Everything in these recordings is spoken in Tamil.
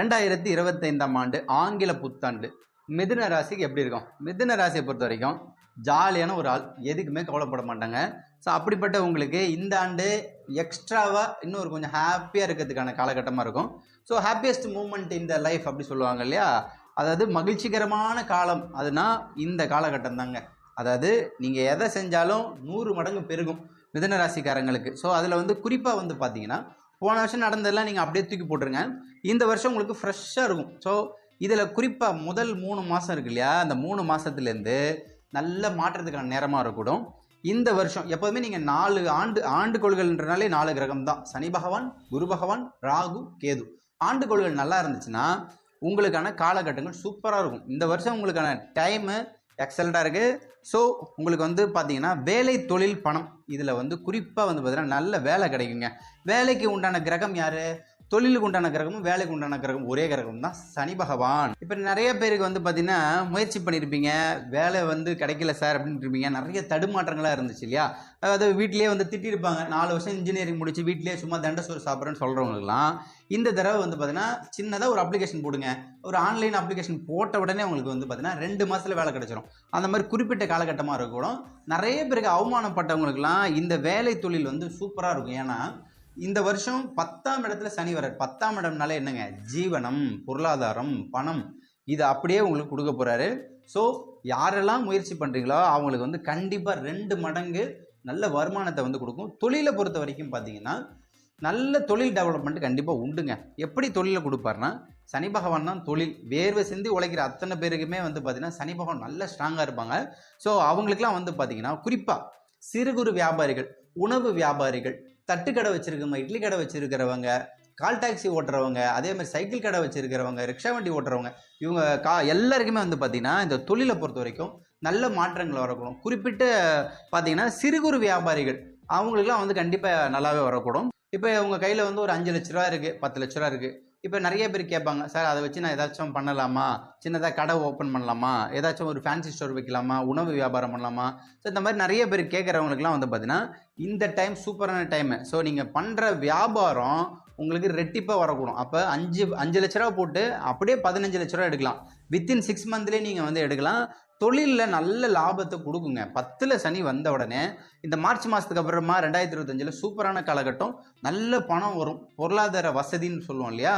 2025ஆம் ஆண்டு ஆங்கில புத்தாண்டு மிதுன ராசிக்கு எப்படி இருக்கும்? மிதுன ராசியை பொறுத்த வரைக்கும் ஜாலியான ஒரு ஆள், எதுக்குமே கவலைப்பட மாட்டாங்க. ஸோ அப்படிப்பட்ட உங்களுக்கு இந்த ஆண்டு எக்ஸ்ட்ராவாக இன்னும் ஒரு கொஞ்சம் ஹாப்பியாக இருக்கிறதுக்கான காலகட்டமாக இருக்கும். ஸோ ஹாப்பியஸ்ட் மூமெண்ட் இந்த லைஃப் அப்படி சொல்லுவாங்க இல்லையா, அதாவது மகிழ்ச்சிகரமான காலம் அதுனா இந்த காலகட்டம் தாங்க. அதாவது நீங்கள் எதை செஞ்சாலும் 100 மடங்கு பெருகும் மிதுன ராசிக்காரங்களுக்கு. ஸோ அதில் வந்து குறிப்பாக வந்து பார்த்தீங்கன்னா போன வருஷம் நடந்ததெல்லாம் நீங்கள் அப்படியே தூக்கி போட்டுருங்க. இந்த வருஷம் உங்களுக்கு ஃப்ரெஷ்ஷாக இருக்கும். ஸோ இதில் குறிப்பாக முதல் 3 மாதம் இருக்கு இல்லையா, அந்த 3 மாதத்துலேருந்து நல்ல மாற்றத்துக்கான நேரமாக இருக்கக்கூடும். இந்த வருஷம் எப்போதுமே நீங்கள் 4 ஆண்டுகோள்கள்ன்றனாலே 4 கிரகம் தான். சனி பகவான், குரு பகவான், ராகு, கேது. ஆண்டுகோள்கள் நல்லா இருந்துச்சுன்னா உங்களுக்கான காலகட்டங்கள் சூப்பராக இருக்கும். இந்த வருஷம் உங்களுக்கான டைமு எக்ஸலண்ட்டாக இருக்குது. ஸோ உங்களுக்கு வந்து பார்த்தீங்கன்னா வேலை, தொழில், பணம் இதில் வந்து குறிப்பாக வந்து பார்த்தீங்கன்னா நல்ல வேலை கிடைக்குங்க. வேலைக்கு உண்டான கிரகம் யார்? தொழிலுக்கு உண்டான கிரகமும் வேலைக்கு உண்டான கிரகம் ஒரே கிரகம் தான், சனி பகவான். இப்போ நிறைய பேருக்கு வந்து பார்த்தீங்கன்னா முயற்சி பண்ணியிருப்பீங்க, வேலை வந்து கிடைக்கல சார் அப்படின்ட்டு இருப்பீங்க. நிறைய தடுமாற்றங்களாக இருந்துச்சு இல்லையா, அதாவது வீட்டிலேயே வந்து திட்டிருப்பாங்க. 4 வருஷம் இன்ஜினியரிங் முடிச்சு வீட்டிலேயே சும்மா தண்டசோறு சாப்பிட்றேன்னு சொல்கிறவங்களுக்குலாம் இந்த தடவை வந்து பார்த்தீங்கன்னா சின்னதாக ஒரு அப்ளிகேஷன் போடுங்க. ஒரு ஆன்லைன் அப்ளிகேஷன் போட்ட உடனே உங்களுக்கு வந்து பார்த்தீங்கன்னா 2 மாதத்தில் வேலை கிடைச்சிடும். அந்த மாதிரி குறிப்பிட்ட காலகட்டமாக இருக்கக்கூடும். நிறைய பேருக்கு அவமானப்பட்டவங்களுக்குலாம் இந்த வேலை தொழில் வந்து சூப்பராக இருக்கும். ஏன்னா இந்த வருஷம் 10ஆம் இடத்துல சனி வரார். 10ஆம் இடம்னாலே என்னங்க? ஜீவனம், பொருளாதாரம், பணம் இது அப்படியே உங்களுக்கு கொடுக்க போகிறாரு. ஸோ யாரெல்லாம் முயற்சி பண்ணுறீங்களோ அவங்களுக்கு வந்து கண்டிப்பாக 2 மடங்கு நல்ல வருமானத்தை வந்து கொடுக்கும். தொழிலை பொறுத்த வரைக்கும் பார்த்தீங்கன்னா நல்ல தொழில் டெவலப்மெண்ட் கண்டிப்பாக உண்டுங்க. எப்படி தொழிலை கொடுப்பாருன்னா, சனி பகவான் தான் தொழில். வேர்வை சிந்தி உழைக்கிற அத்தனை பேருக்குமே வந்து பார்த்தீங்கன்னா சனி பகவான் நல்ல ஸ்ட்ராங்காக இருப்பாங்க. ஸோ அவங்களுக்குலாம் வந்து பார்த்தீங்கன்னா குறிப்பாக சிறு குறு வியாபாரிகள், உணவு வியாபாரிகள், தட்டுக்கடை வச்சுருக்கவங்க, இட்லி கடை வச்சுருக்கிறவங்க, கால் டாக்ஸி ஓட்டுறவங்க, அதே மாதிரி சைக்கிள் கடை வச்சுருக்கிறவங்க, ரிக்ஷா வண்டி ஓட்டுறவங்க, இவங்க எல்லாருக்குமே வந்து பார்த்திங்கன்னா இந்த தொழிலை பொறுத்த வரைக்கும் நல்ல மாற்றங்கள் வரக்கூடும். குறிப்பிட்ட பார்த்திங்கன்னா சிறு குறு வியாபாரிகள் அவங்களுக்குலாம் வந்து கண்டிப்பாக நல்லாவே வரக்கூடும். இப்போ உங்கள் கையில் வந்து ஒரு 5 லட்ச ரூபா இருக்குது, 10 லட்ச ரூபா இருக்குது. இப்போ நிறைய பேர் கேட்பாங்க, சார் அதை வச்சு நான் ஏதாச்சும் பண்ணலாமா, சின்னதாக கடை ஓப்பன் பண்ணலாமா, ஏதாச்சும் ஒரு ஃபேன்சி ஸ்டோர் வைக்கலாமா, உணவு வியாபாரம் பண்ணலாமா. ஸோ இந்த மாதிரி நிறைய பேர் கேட்குறவங்களுக்குலாம் வந்து பார்த்தீங்கன்னா இந்த டைம் சூப்பரான டைமு. ஸோ நீங்கள் பண்ணுற வியாபாரம் உங்களுக்கு ரெட்டிப்பாக வரக்கூடும். அப்போ 5 லட்ச ரூபா போட்டு அப்படியே 15 லட்ச ரூபா எடுக்கலாம். வித்தின் 6 மந்த்லேயே நீங்கள் வந்து எடுக்கலாம். தொழிலில் நல்ல லாபத்தை கொடுக்குங்க. 10ல் சனி வந்த உடனே இந்த மார்ச் மாதத்துக்கு அப்புறமா 2025 சூப்பரான காலகட்டம். நல்ல பணம் வரும். பொருளாதார வசதின்னு சொல்லுவோம் இல்லையா,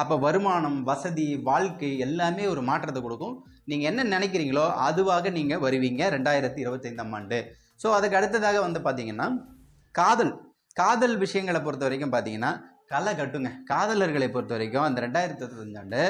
அப்போ வருமானம், வசதி, வாழ்க்கை எல்லாமே ஒரு மாற்றத்தை கொடுக்கும். நீங்கள் என்ன நினைக்கிறீங்களோ அதுவாக நீங்கள் வருவீங்க 2025ஆம் ஆண்டு. ஸோ அதுக்கு அடுத்ததாக வந்து பார்த்தீங்கன்னா காதல் விஷயங்களை பொறுத்த வரைக்கும் பார்த்தீங்கன்னா களை கட்டுங்க. காதலர்களை பொறுத்த வரைக்கும் அந்த 2025 ஆண்டு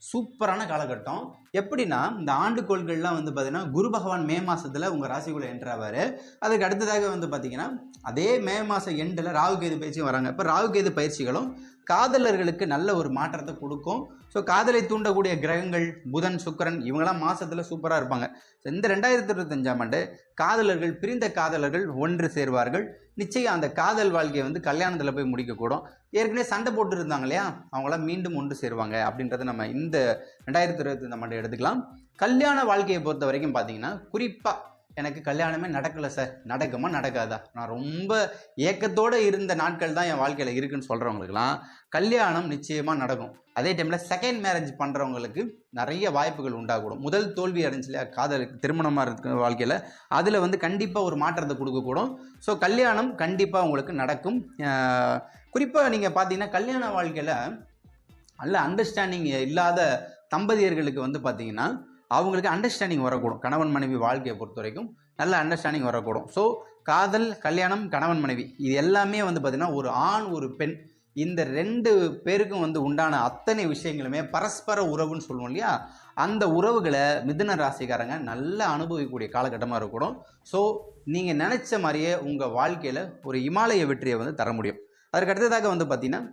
சூப்பரான காலகட்டம். எப்படின்னா இந்த ஆண்டுகோள்கள்லாம் வந்து பார்த்தீங்கன்னா குரு பகவான் மே மாதத்தில் உங்கள் ராசிக்குள்ளே என்ட்ரு ஆவார். அதுக்கு அடுத்ததாக வந்து பார்த்தீங்கன்னா அதே மே மாதம் எண்டில் ராகு கேது பயிற்சியும் வராங்க. இப்போ ராகு கேது பயிற்சிகளும் காதலர்களுக்கு நல்ல ஒரு மாற்றத்தை கொடுக்கும். ஸோ காதலை தூண்டக்கூடிய கிரகங்கள் புதன், சுக்கிரன் இவங்கெல்லாம் மாதத்தில் சூப்பராக இருப்பாங்க. இந்த 2025ஆம் ஆண்டு காதலர்கள், பிரிந்த காதலர்கள் ஒன்று சேர்வார்கள். நிச்சயம் அந்த காதல் வாழ்க்கையை வந்து கல்யாணத்தில் போய் முடிக்கக்கூடும். ஏற்கனவே சண்டை போட்டு இருந்தாங்க இல்லையா, அவங்களாம் மீண்டும் ஒன்று சேருவாங்க அப்படின்றத நம்ம இந்த 2025ஆம் ஆண்டு எடுத்துக்கலாம். கல்யாண வாழ்க்கையை பொறுத்த வரைக்கும் பார்த்தீங்கன்னா குறிப்பாக எனக்கு கல்யாணமே நடக்கலை சார், நடக்குமா நடக்காதா, நான் ரொம்ப ஏக்கத்தோடு இருந்த நாட்கள் தான் என் வாழ்க்கையில் இருக்குன்னு சொல்கிறவங்களுக்குலாம் கல்யாணம் நிச்சயமாக நடக்கும். அதே டைமில் செகண்ட் மேரேஜ் பண்ணுறவங்களுக்கு நிறைய வாய்ப்புகள் உண்டாகக்கூடும். முதல் தோல்வி அடைஞ்சு இல்லையா காதலுக்கு, திருமணமாக இருக்கிற வாழ்க்கையில் அதில் வந்து கண்டிப்பாக ஒரு மாற்றத்தை கொடுக்கக்கூடும். ஸோ கல்யாணம் கண்டிப்பாக உங்களுக்கு நடக்கும். குறிப்பாக நீங்கள் பார்த்தீங்கன்னா கல்யாண வாழ்க்கையில் நல்ல அண்டர்ஸ்டாண்டிங் இல்லாத தம்பதியர்களுக்கு வந்து பார்த்தீங்கன்னா அவங்களுக்கு அண்டர்ஸ்டாண்டிங் வரக்கூடும். கணவன் மனைவி வாழ்க்கையை பொறுத்த வரைக்கும் நல்ல அண்டர்ஸ்டாண்டிங் வரக்கூடும். ஸோ காதல், கல்யாணம், கணவன் மனைவி இது எல்லாமே வந்து பார்த்திங்கன்னா ஒரு ஆண் ஒரு பெண் இந்த 2 பேருக்கும் வந்து உண்டான அத்தனை விஷயங்களுமே பரஸ்பர உறவுன்னு சொல்லுவோம் இல்லையா, அந்த உறவுகளை மிதுன ராசிக்காரங்க நல்லா அனுபவிக்கக்கூடிய காலகட்டமாக இருக்கக்கூடும். ஸோ நீங்கள் நினச்ச மாதிரியே உங்கள் வாழ்க்கையில் ஒரு இமாலய வெற்றியை வந்து தர முடியும். அதற்கு அடுத்ததாக வந்து பார்த்திங்கன்னா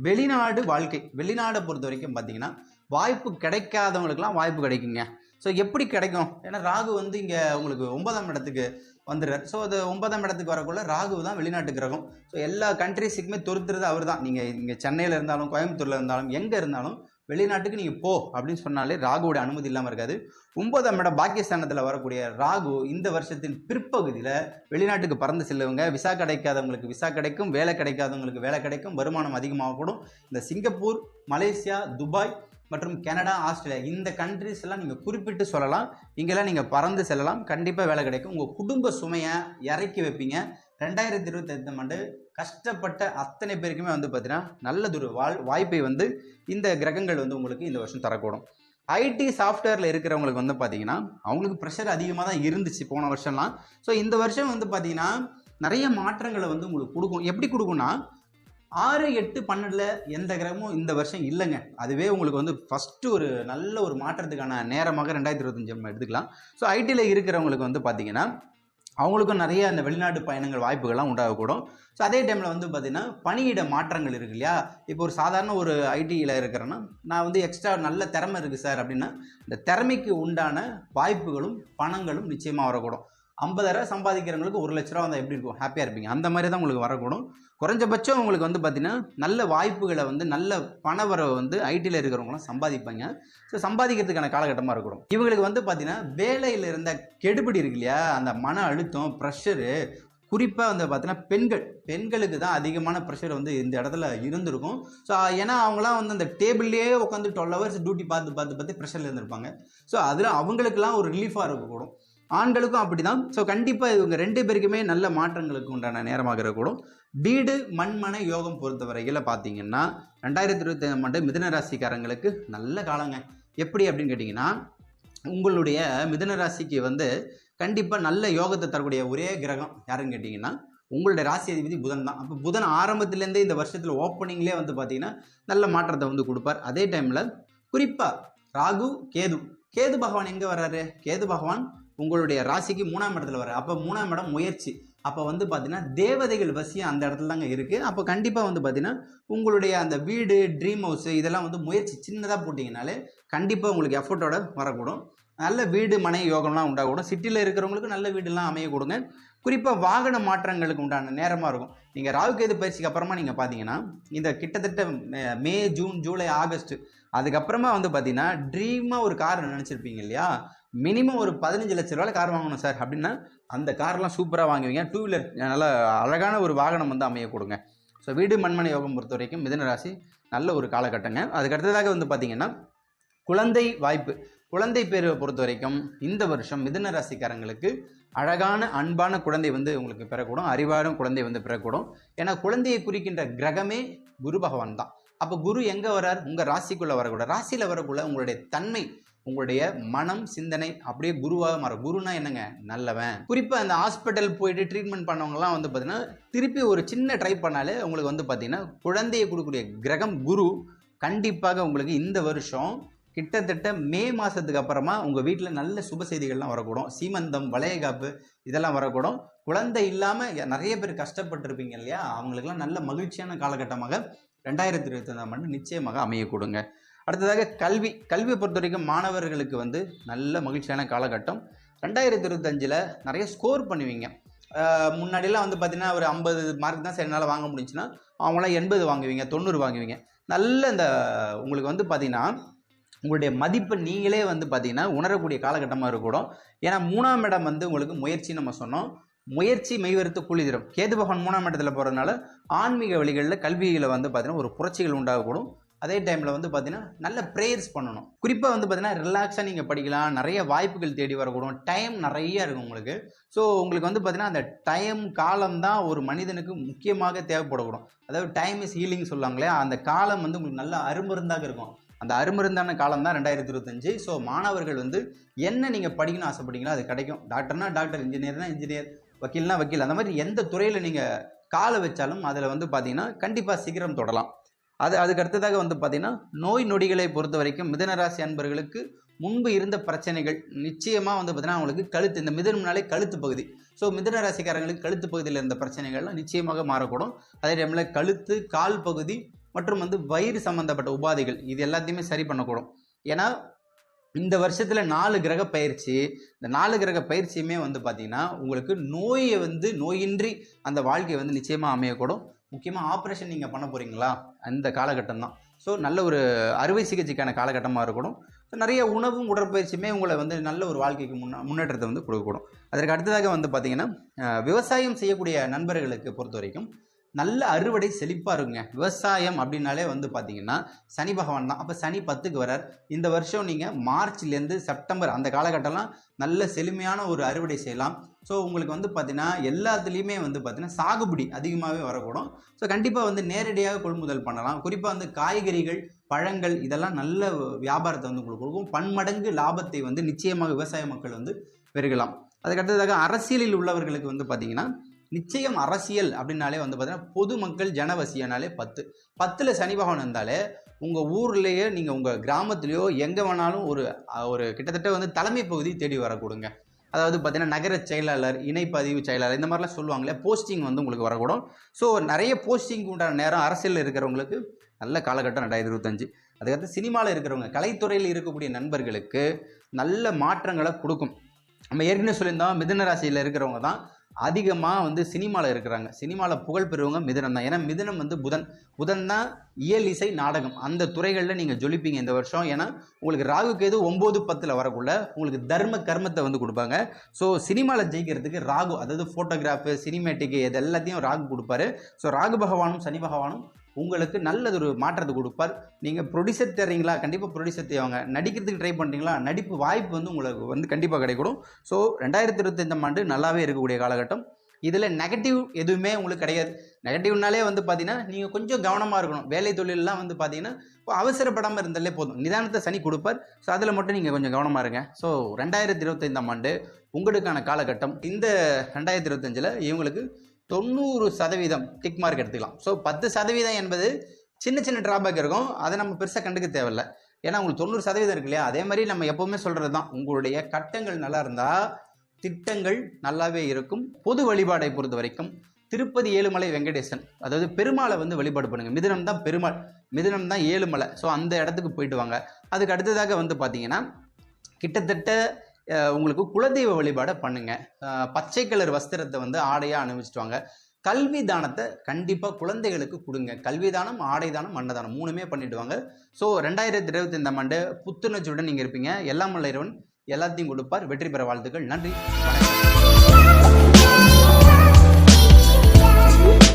வெளிநாடு வாழ்க்கை. வெளிநாடை பொறுத்த வரைக்கும் பார்த்திங்கன்னா வாய்ப்பு கிடைக்காதவங்களுக்குலாம் வாய்ப்பு கிடைக்குங்க. ஸோ எப்படி கிடைக்கும்? ஏன்னா ராகு வந்து இங்கே உங்களுக்கு 9ஆம் இடத்துக்கு வந்துடுறார். ஸோ அது 9ஆம் இடத்துக்கு வரக்குள்ள ராகு தான் வெளிநாட்டு கிரகம். ஸோ எல்லா கண்ட்ரிஸுக்குமே தொறுத்துறது அவர் தான். நீங்கள் இங்கே சென்னையில் இருந்தாலும், கோயம்புத்தூரில் இருந்தாலும், எங்கே இருந்தாலும் வெளிநாட்டுக்கு நீங்கள் போ அப்படின்னு சொன்னாலே ராகுவோட அனுமதி இல்லாமல் இருக்காது. 9ஆம் இடம் பாகிஸ்தானத்தில் வரக்கூடிய ராகு இந்த வருஷத்தின் பிற்பகுதியில் வெளிநாட்டுக்கு பறந்து செல்லுவங்க. விசா கிடைக்காதவங்களுக்கு விசா கிடைக்கும், வேலை கிடைக்காதவங்களுக்கு வேலை கிடைக்கும், வருமானம் அதிகமாகக்கூடும். இந்த சிங்கப்பூர், மலேசியா, துபாய் மற்றும் கனடா, ஆஸ்திரேலியா இந்த கண்ட்ரிஸ் எல்லாம் நீங்கள் குறிப்பிட்டு சொல்லலாம். இங்கெல்லாம் நீங்கள் பறந்து செல்லலாம், கண்டிப்பாக வேலை கிடைக்கும். உங்கள் குடும்ப சுமையை இறக்கி வைப்பீங்க. 2025 ஆண்டு கஷ்டப்பட்ட அத்தனை பேருக்குமே வந்து பார்த்தீங்கன்னா நல்லதொரு வாய்ப்பை வந்து இந்த கிரகங்கள் வந்து உங்களுக்கு இந்த வருஷம் தரக்கூடும். ஐடி சாஃப்ட்வேரில் இருக்கிறவங்களுக்கு வந்து பார்த்தீங்கன்னா அவங்களுக்கு ப்ரெஷர் அதிகமாக தான் இருந்துச்சு போன வருஷம்லாம். ஸோ இந்த வருஷம் வந்து பார்த்தீங்கன்னா நிறைய மாற்றங்களை வந்து உங்களுக்கு கொடுக்கும். எப்படி கொடுக்கும்னா 6, 8, 12 எந்த கிரகமும் இந்த வருஷம் இல்லைங்க. அதுவே உங்களுக்கு வந்து ஃபஸ்ட்டு ஒரு நல்ல ஒரு மாற்றத்துக்கான நேரமாக 2025 எடுத்துக்கலாம். ஸோ ஐடியில் இருக்கிறவங்களுக்கு வந்து பார்த்தீங்கன்னா அவங்களுக்கும் நிறைய அந்த வெளிநாட்டு பயணங்கள் வாய்ப்புகள்லாம் உண்டாகக்கூடும். ஸோ அதே டைமில் வந்து பார்த்திங்கன்னா பணியிட மாற்றங்கள் இருக்கு இல்லையா. இப்போ ஒரு சாதாரண ஒரு ஐடியில் இருக்கிறேன்னா நான் வந்து எக்ஸ்ட்ரா நல்ல திறமை இருக்குது சார் அப்படின்னா இந்த திறமைக்கு உண்டான வாய்ப்புகளும் பணங்களும் நிச்சயமாக வரக்கூடும். 50,000 சம்பாதிக்கிறவங்களுக்கு 1 லட்ச ரூபா வந்தால் எப்படி இருக்கும், ஹாப்பியாக இருப்பீங்க. அந்த மாதிரி தான் உங்களுக்கு வரக்கூடும். குறைஞ்சபட்சம் உங்களுக்கு வந்து பார்த்திங்கன்னா நல்ல வாய்ப்புகளை வந்து நல்ல பணவரவை வந்து ஐடியில் இருக்கிறவங்களாம் சம்பாதிப்பாங்க. ஸோ சம்பாதிக்கிறதுக்கான காலகட்டமாக இருக்கணும். இவங்களுக்கு வந்து பார்த்திங்கன்னா வேலையில் இருந்த கெடுபிடி இருக்கு இல்லையா, அந்த மன அழுத்தம், ப்ரெஷரு, குறிப்பாக வந்து பார்த்தீங்கன்னா பெண்களுக்கு தான் அதிகமான ப்ரெஷர் வந்து இந்த இடத்துல இருந்திருக்கும். ஸோ ஏன்னா அவங்களாம் வந்து அந்த டேபிள்லேயே உட்காந்து 12 ஹவர்ஸ் டியூட்டி பார்த்து ப்ரெஷரில் இருந்திருப்பாங்க. ஸோ அதில் அவங்களுக்கெல்லாம் ஒரு ரிலீஃபாக இருக்கக்கூடும். ஆண்களுக்கும் அப்படி தான். ஸோ கண்டிப்பாக இவங்க 2 பேருக்குமே நல்ல மாற்றங்களுக்கு உண்டான நேரமாக இருக்கக்கூடும். வீடு மண்மனை யோகம் பொறுத்தவரையில் பார்த்தீங்கன்னா 2025 ஆண்டு மிதுன ராசிக்காரங்களுக்கு நல்ல காலங்க. எப்படி அப்படின்னு கேட்டிங்கன்னா உங்களுடைய மிதுன ராசிக்கு வந்து கண்டிப்பாக நல்ல யோகத்தை தரக்கூடிய ஒரே கிரகம் யாருன்னு கேட்டிங்கன்னா உங்களுடைய ராசி அதிபதி புதன் தான். அப்போ புதன் ஆரம்பத்துலேருந்தே இந்த வருஷத்தில் ஓப்பனிங்லேயே வந்து பார்த்தீங்கன்னா நல்ல மாற்றத்தை வந்து கொடுப்பார். அதே டைமில் குறிப்பாக ராகு, கேது பகவான் எங்கே வர்றாரு, கேது பகவான் உங்களுடைய ராசிக்கு 3ஆம் இடத்துல வர்றாரு. அப்போ 3ஆம் இடம் முயற்சி. அப்போ வந்து பார்த்தீங்கன்னா தேவதைகள் வசியம் அந்த இடத்துல தாங்க இருக்குது. அப்போ கண்டிப்பாக வந்து பார்த்தீங்கன்னா உங்களுடைய அந்த வீடு, ட்ரீம் ஹவுஸு இதெல்லாம் வந்து முயற்சி சின்னதாக போட்டிங்கனாலே கண்டிப்பாக உங்களுக்கு எஃபர்ட்டோட வரக்கூடும். நல்ல வீடு மனை யோகம்லாம் உண்டாகக்கூடும். சிட்டியில் இருக்கிறவங்களுக்கு நல்ல வீடுலாம் அமைய கொடுங்க. குறிப்பாக வாகன மாற்றங்களுக்கு உண்டான நேரமாக இருக்கும். நீங்கள் ராகு கேது பயிற்சிக்கு அப்புறமா நீங்கள் பார்த்தீங்கன்னா இந்த கிட்டத்தட்ட மே, ஜூன், ஜூலை, ஆகஸ்ட் அதுக்கப்புறமா வந்து பார்த்தீங்கன்னா ட்ரீமாக ஒரு கார் நினச்சிருப்பீங்க இல்லையா, மினிமம் ஒரு 15 லட்ச ரூபாயில் கார் வாங்கணும் சார் அப்படின்னா அந்த கார்லாம் சூப்பராக வாங்குவீங்க. 2 வீலர் நல்ல அழகான ஒரு வாகனம் வந்து அமைய கொடுங்க. ஸோ வீடு மண்மனை யோகம் பொறுத்த வரைக்கும் மிதுன ராசி நல்ல ஒரு காலகட்டங்க. அதுக்கு அடுத்ததாக வந்து பார்த்தீங்கன்னா குழந்தை வாய்ப்பு, குழந்தை பேரை பொறுத்த வரைக்கும் இந்த வருஷம் மிதுன ராசிக்காரங்களுக்கு அழகான அன்பான குழந்தை வந்து உங்களுக்கு பெறக்கூடும். அறிவான குழந்தை வந்து பெறக்கூடும். ஏன்னா குழந்தையை குறிக்கின்ற கிரகமே குரு பகவான் தான். அப்போ குரு எங்கே வர்றார், உங்கள் ராசிக்குள்ளே வரக்கூடாது. ராசியில் வரக்குள்ள உங்களுடைய தன்மை, உங்களுடைய மனம், சிந்தனை அப்படியே குருவாக மாறும். குருனா என்னங்க, நல்லவன். குறிப்பாக அந்த ஹாஸ்பிட்டல் போயிட்டு ட்ரீட்மெண்ட் பண்ணவங்கலாம் வந்து பார்த்தீங்கன்னா திருப்பி ஒரு சின்ன ட்ரை பண்ணாலே உங்களுக்கு வந்து பார்த்தீங்கன்னா குழந்தையை கொடுக்கக்கூடிய கிரகம் குரு கண்டிப்பாக உங்களுக்கு இந்த வருஷம் கிட்டத்தட்ட மே மாதத்துக்கு அப்புறமா உங்கள் வீட்டில் நல்ல சுப செய்திகள்லாம் வரக்கூடும். சீமந்தம், வளையகாப்பு இதெல்லாம் வரக்கூடும். குழந்தை இல்லாமல் நிறைய பேர் கஷ்டப்பட்டுருப்பீங்க இல்லையா, அவங்களுக்கெல்லாம் நல்ல மகிழ்ச்சியான காலகட்டமாக 2025 ஆண்டு நிச்சயமாக அமைய கொடுங்க. அடுத்ததாக கல்வியை பொறுத்த வரைக்கும் மாணவர்களுக்கு வந்து நல்ல மகிழ்ச்சியான காலகட்டம். 2025 நிறைய ஸ்கோர் பண்ணுவீங்க. முன்னாடியெல்லாம் வந்து பார்த்தீங்கன்னா ஒரு 50 மார்க் தான் சரி என்னால் வாங்க முடிஞ்சுன்னா அவங்களாம் 80 வாங்குவீங்க, 90 வாங்குவீங்க. நல்ல இந்த உங்களுக்கு வந்து பார்த்தீங்கன்னா உங்களுடைய மதிப்பை நீங்களே வந்து பார்த்தீங்கன்னா உணரக்கூடிய காலகட்டமாக இருக்கக்கூடும். ஏன்னா 3ஆம் இடம் வந்து உங்களுக்கு முயற்சி நம்ம சொன்னோம். முயற்சி மெய்வருத்து கூலி தரும். கேது பகவான் 3ஆம் இடத்துல போகிறதுனால ஆன்மீக வழிகளில் கல்வியில் வந்து பார்த்தீங்கன்னா ஒரு புரட்சிகள் உண்டாகக்கூடும். அதே டைமில் வந்து பார்த்தீங்கன்னா நல்ல ப்ரேயர்ஸ் பண்ணணும். குறிப்பாக வந்து பார்த்தீங்கன்னா ரிலாக்ஸாக நீங்கள் படிக்கலாம். நிறைய வாய்ப்புகள் தேடி வரக்கூடும். டைம் நிறைய இருக்கும் உங்களுக்கு. ஸோ உங்களுக்கு வந்து பார்த்தீங்கன்னா அந்த டைம் காலம் தான் ஒரு மனிதனுக்கு முக்கியமாக தேவைப்படக்கூடும். அதாவது டைம் இஸ் ஹீலிங் சொல்லுவாங்களே, அந்த காலம் வந்து உங்களுக்கு நல்ல அருமருந்தாக இருக்கும். அந்த அருமருந்தான காலம் தான் 2025. ஸோ மாணவர்கள் வந்து என்ன நீங்கள் படிக்கணும்னு ஆசைப்பட்டீங்களோ அது கிடைக்கும். டாக்டர்னா டாக்டர், இன்ஜினியர்னா இன்ஜினியர், வக்கீல்னா வக்கீல், அந்த மாதிரி எந்த துறையில் நீங்கள் காலை வச்சாலும் அதில் வந்து பார்த்தீங்கன்னா கண்டிப்பாக சீக்கிரம் தொடலாம். அதுக்கு அடுத்ததாக வந்து பார்த்தீங்கன்னா நோய் நொடிகளை பொறுத்த வரைக்கும் மிதுனராசி அன்பர்களுக்கு முன்பு இருந்த பிரச்சனைகள் நிச்சயமாக வந்து பார்த்தீங்கன்னா அவங்களுக்கு கழுத்து, இந்த மிதுனம்னாலே கழுத்து பகுதி. ஸோ மிதுன ராசிக்காரங்களுக்கு கழுத்து பகுதியில் இருந்த பிரச்சனைகள்லாம் நிச்சயமாக மாறக்கூடும். அதே டைமில் கழுத்து, கால் பகுதி மற்றும் வந்து வயிறு சம்பந்தப்பட்ட உபாதைகள் இது எல்லாத்தையுமே சரி பண்ணக்கூடும். ஏன்னா இந்த வருஷத்தில் 4 கிரக பயிற்சி, இந்த 4 கிரக பயிற்சியுமே வந்து பார்த்தீங்கன்னா உங்களுக்கு நோயை வந்து நோயின்றி அந்த வாழ்க்கையை வந்து நிச்சயமாக அமையக்கூடும். முக்கியமாக ஆப்ரேஷன் நீங்கள் பண்ண போகிறீங்களா, அந்த காலகட்டம் தான். ஸோ நல்ல ஒரு அறுவை சிகிச்சைக்கான காலகட்டமாக இருக்கணும். ஸோ நிறைய உணவும் உடற்பயிற்சியுமே உங்களை வந்து நல்ல ஒரு வாழ்க்கைக்கு முன்னேற்றத்தை வந்து கொடுக்கக்கூடும். அதற்கு அடுத்ததாக வந்து பார்த்திங்கன்னா விவசாயம் செய்யக்கூடிய நண்பர்களுக்கு பொறுத்த வரைக்கும் நல்ல அறுவடை செழிப்பாக இருக்குங்க. விவசாயம் அப்படின்னாலே வந்து பார்த்தீங்கன்னா சனி பகவான் தான். அப்போ சனி 10க்கு வரார். இந்த வருஷம் நீங்கள் மார்ச்லேருந்து செப்டம்பர் அந்த காலகட்டம்லாம் நல்ல செழுமையான ஒரு அறுவடை செய்யலாம். ஸோ உங்களுக்கு வந்து பார்த்தீங்கன்னா எல்லாத்துலேயுமே வந்து பார்த்தீங்கன்னா சாகுபடி அதிகமாகவே வரக்கூடும். ஸோ கண்டிப்பாக வந்து நேரடியாக கொள்முதல் பண்ணலாம். குறிப்பாக வந்து காய்கறிகள், பழங்கள் இதெல்லாம் நல்ல வியாபாரத்தை வந்து உங்களுக்கு கொடுக்கும். பன்மடங்கு லாபத்தை வந்து நிச்சயமாக விவசாய மக்கள் வந்து பெருகலாம். அதுக்கடுத்ததாக அரசியலில் உள்ளவர்களுக்கு வந்து பார்த்தீங்கன்னா நிச்சயம் அரசியல் அப்படின்னாலே வந்து பார்த்தீங்கன்னா பொதுமக்கள் ஜனவசியனாலே 10ல் சனி பகவான் இருந்தாலே உங்கள் ஊர்லேயே நீங்கள் உங்கள் கிராமத்துலேயோ எங்கே வேணாலும் ஒரு கிட்டத்தட்ட வந்து தலைமை பகுதி தேடி வரக்கூடுங்க. அதாவது பார்த்தீங்கன்னா நகர செயலாளர், இணைப்பதிவு செயலாளர் இந்த மாதிரிலாம் சொல்லுவாங்களே, போஸ்டிங் வந்து உங்களுக்கு வரக்கூடும். ஸோ நிறைய போஸ்டிங் உண்டான நேரம் அரசியலில் இருக்கிறவங்களுக்கு நல்ல காலகட்டம் 2025. அதுக்கடுத்து சினிமாவில் இருக்கிறவங்க, கலைத்துறையில் இருக்கக்கூடிய நண்பர்களுக்கு நல்ல மாற்றங்களை கொடுக்கும். நம்ம ஏற்கனவே சொல்லியிருந்தோம் மிதுன ராசியில் இருக்கிறவங்க தான் அதிகமாக வந்து சினிமாவில் இருக்கிறாங்க. சினிமாவில் புகழ் பெறுவங்க மிதுனம் தான். ஏன்னா மிதுனம் வந்து புதன் தான் இயல், இசை, நாடகம் அந்த துறைகளில் நீங்கள் ஜொலிப்பீங்க இந்த வருஷம். ஏன்னா உங்களுக்கு ராகு கேது 9, 10ல் வரக்குள்ள உங்களுக்கு தர்ம கர்மத்தை வந்து கொடுப்பாங்க. ஸோ சினிமாவில் ஜெயிக்கிறதுக்கு ராகு, அதாவது ஃபோட்டோகிராஃபு, சினிமேட்டிக்கு இது எல்லாத்தையும் ராகு கொடுப்பாரு. ஸோ ராகு பகவானும் சனி பகவானும் உங்களுக்கு நல்லதொரு மாற்றத்தை கொடுப்பார். நீங்கள் ப்ரொடியூசர் தர்றீங்களா, கண்டிப்பாக ப்ரொடியூசர் தேவைங்க. நடிக்கிறதுக்கு ட்ரை பண்ணுறீங்களா, நடிப்பு வாய்ப்பு வந்து உங்களுக்கு வந்து கண்டிப்பாக கிடைக்கும். ஸோ 2025 ஆண்டு நல்லாவே இருக்கக்கூடிய காலகட்டம். இதில் நெகட்டிவ் எதுவுமே உங்களுக்கு கிடையாது. நெகட்டிவ்னாலே வந்து பார்த்தீங்கன்னா நீங்கள் கொஞ்சம் கவனமாக இருக்கணும். வேலை தொழிலெலாம் வந்து பார்த்தீங்கன்னா அவசரப்படாமல் இருந்தாலே போதும். நிதானத்தை சனி கொடுப்பார். ஸோ அதில் மட்டும் நீங்கள் கொஞ்சம் கவனமாக இருங்க. ஸோ 2025 ஆண்டு உங்களுக்கான காலகட்டம். இந்த 2025 இவங்களுக்கு 90% டிக் மார்க் எடுத்துக்கலாம். ஸோ 10% என்பது சின்ன சின்ன ட்ராபேக் இருக்கும். அதை நம்ம பெருசாக கண்டுக்க தேவையில்லை. ஏன்னா உங்களுக்கு 90% இருக்கு இல்லையா, அதே மாதிரி நம்ம எப்போவுமே சொல்கிறது தான், உங்களுடைய கட்டங்கள் நல்லா இருந்தால் திட்டங்கள் நல்லாவே இருக்கும். பொது வழிபாடை பொறுத்த வரைக்கும் திருப்பதி ஏழுமலை வெங்கடேசன், அதாவது பெருமாளை வந்து வழிபாடு பண்ணுங்கள். மிதுனம் தான் பெருமாள், மிதுனம் தான் ஏழுமலை. ஸோ அந்த இடத்துக்கு போயிட்டு வாங்க. அதுக்கு அடுத்ததாக வந்து பார்த்தீங்கன்னா கிட்டத்தட்ட உங்களுக்கு குலதெய்வ வழிபாடை பண்ணுங்க. பச்சை கலர் வஸ்திரத்தை வந்து ஆடையாக அணிவிச்சிட்டு வாங்க. கல்வி தானத்தை கண்டிப்பாக குழந்தைகளுக்கு கொடுங்க. கல்வி தானம், ஆடை தானம், அன்னதானம் 3மே பண்ணிட்டு வாங்க. ஸோ 2025 ஆண்டு புத்துணர்ச்சியுடன் நீங்கள் இருப்பீங்க. எல்லாம் வல்ல இறைவன் எல்லாத்தையும் கொடுப்பார். வெற்றி பெற வாழ்த்துக்கள். நன்றி, வணக்கம்.